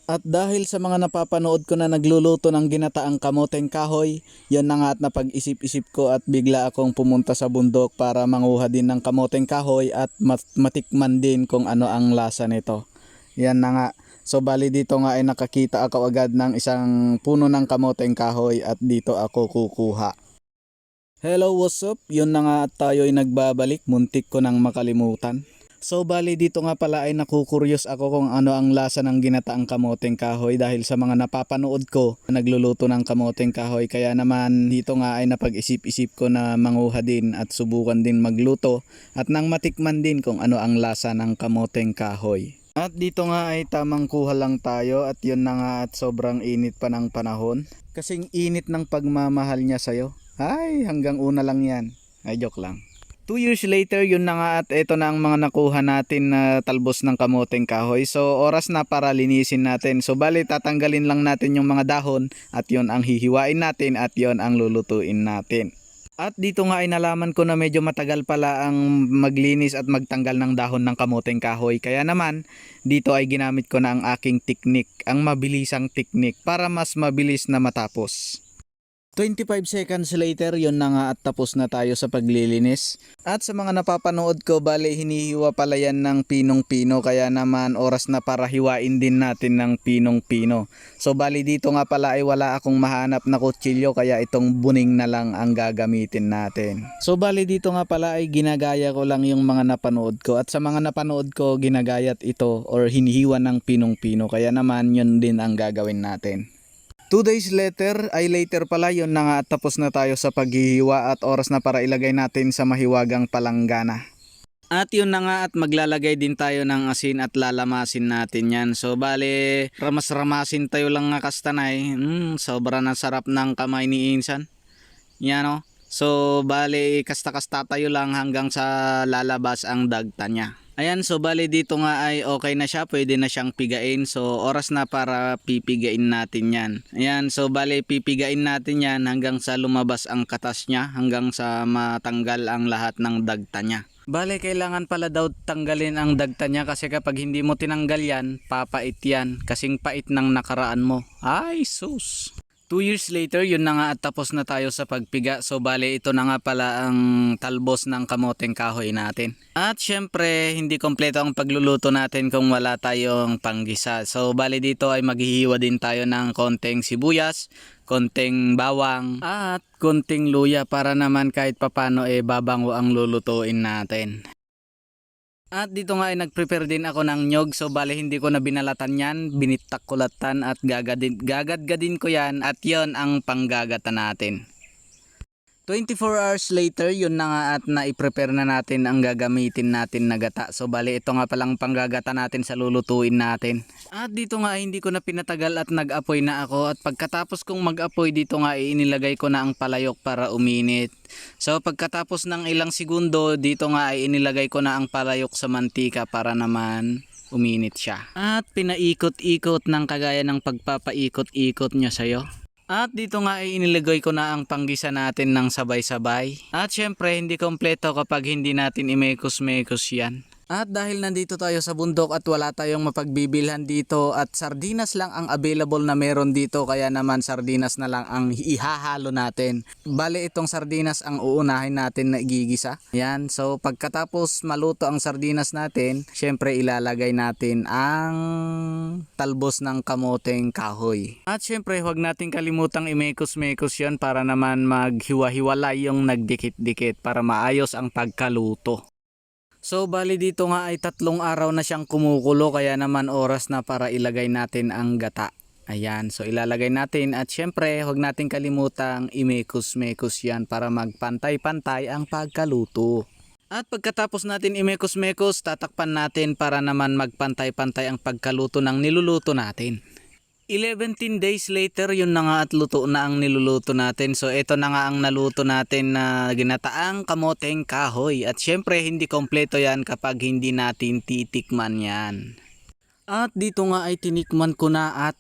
At dahil sa mga napapanood ko na nagluluto ng ginataang kamoteng kahoy, yan na nga at napag-isip-isip ko at bigla akong pumunta sa bundok para manguha din ng kamoteng kahoy at matikman din kung ano ang lasa nito. Yan na nga. So bali dito nga ay nakakita ako agad ng isang puno ng kamoteng kahoy at dito ako kukuha. Hello, what's up? Yun na nga at tayo ay nagbabalik, muntik ko nang makalimutan. So bali dito nga pala ay nakukuryos ako kung ano ang lasa ng ginataang kamoteng kahoy dahil sa mga napapanood ko nagluluto ng kamoteng kahoy, kaya naman dito nga ay napag-isip-isip ko na manguha din at subukan din magluto at nang matikman din kung ano ang lasa ng kamoteng kahoy. At dito nga ay tamang kuha lang tayo at yun na nga at sobrang init pa ng panahon. Kasing init ng pagmamahal niya sa'yo. Ay, hanggang una lang yan. Ay, joke lang. 2 years later, yun na nga at ito na ang mga nakuha natin na talbos ng kamoteng kahoy. So oras na para linisin natin. So bali tatanggalin lang natin yung mga dahon at yun ang hihiwain natin at yun ang lulutuin natin. At dito nga ay nalaman ko na medyo matagal pala ang maglinis at magtanggal ng dahon ng kamoteng kahoy. Kaya naman dito ay ginamit ko na ang aking teknik, ang mabilisang teknik para mas mabilis na matapos. 25 seconds later, yun na nga at tapos na tayo sa paglilinis. At sa mga napapanood ko, bali hinihiwa pala yan ng pinong-pino, kaya naman oras na para hiwain din natin ng pinong-pino. So bali dito nga pala ay wala akong mahanap na kutsilyo, kaya itong buning na lang ang gagamitin natin. So bali dito nga pala ay ginagaya ko lang yung mga napanood ko, at sa mga napanood ko ginagayat ito or hinihiwa ng pinong-pino, kaya naman yun din ang gagawin natin. 2 days later, ay later pala, yun na nga at tapos na tayo sa paghihiwa at oras na para ilagay natin sa mahiwagang palanggana. At yun na nga at maglalagay din tayo ng asin at lalamasin natin yan. So bale, ramas-ramasin tayo lang nga kastanay. Sobra na sarap ng kamay ni Insan. Yan o. So bale, kasta-kasta tayo lang hanggang sa lalabas ang dagta niya. Ayan, so bali dito nga ay okay na siya, pwede na siyang pigain. So oras na para pipigain natin yan. Ayan, so bali pipigain natin yan hanggang sa lumabas ang katas niya, hanggang sa matanggal ang lahat ng dagta niya. Bale kailangan pala daw tanggalin ang dagta niya kasi kapag hindi mo tinanggal yan, papait yan. Kasing pait ng nakaraan mo. Ay sus! 2 years later, yun na nga at tapos na tayo sa pagpiga. So bale ito na nga pala ang talbos ng kamoteng kahoy natin. At syempre hindi kompleto ang pagluluto natin kung wala tayong panggisa. So bale dito ay maghihiwa din tayo ng konting sibuyas, konting bawang at konting luya para naman kahit papano babango ang lulutuin natin. At dito nga ay nag-prepare din ako ng nyog. So bale hindi ko na binalatan yan, binitak kulatan at gagadgadin ko yan at yon ang panggagata natin. 24 hours later, yun na nga at na-prepare na natin ang gagamitin natin na gata. So bali ito nga palang panggagata natin sa lulutuin natin. At dito nga hindi ko na pinatagal at nag-apoy na ako. At pagkatapos kong mag-apoy dito nga inilagay ko na ang palayok para uminit. So pagkatapos ng ilang segundo dito nga ay inilagay ko na ang palayok sa mantika para naman uminit siya. At pinaikot-ikot ng kagaya ng pagpapaikot-ikot nyo sa'yo. At dito nga ay inilagay ko na ang panggisa natin ng sabay-sabay. At syempre hindi kompleto kapag hindi natin imekos-mekos yan. At dahil nandito tayo sa bundok at wala tayong mapagbibilhan dito at sardinas lang ang available na meron dito, kaya naman sardinas na lang ang ihahalo natin. Bale itong sardinas ang uunahin natin na igigisa. Yan, so pagkatapos maluto ang sardinas natin, syempre ilalagay natin ang talbos ng kamoteng kahoy. At syempre huwag natin kalimutang imekos-mekos yan para naman maghiwa-hiwalay yung nagdikit-dikit para maayos ang pagkaluto. So bali dito nga ay 3 araw na siyang kumukulo, kaya naman oras na para ilagay natin ang gata. Ayan, so ilalagay natin at syempre huwag natin kalimutang imekos-mekos yan para magpantay-pantay ang pagkaluto. At pagkatapos natin imekos-mekos, tatakpan natin para naman magpantay-pantay ang pagkaluto ng niluluto natin. 11 days later, yun na nga at luto na ang niluluto natin. So ito na nga ang naluto natin na ginataang kamoteng kahoy. At syempre hindi kompleto yan kapag hindi natin titikman yan. At dito nga ay tinikman ko na at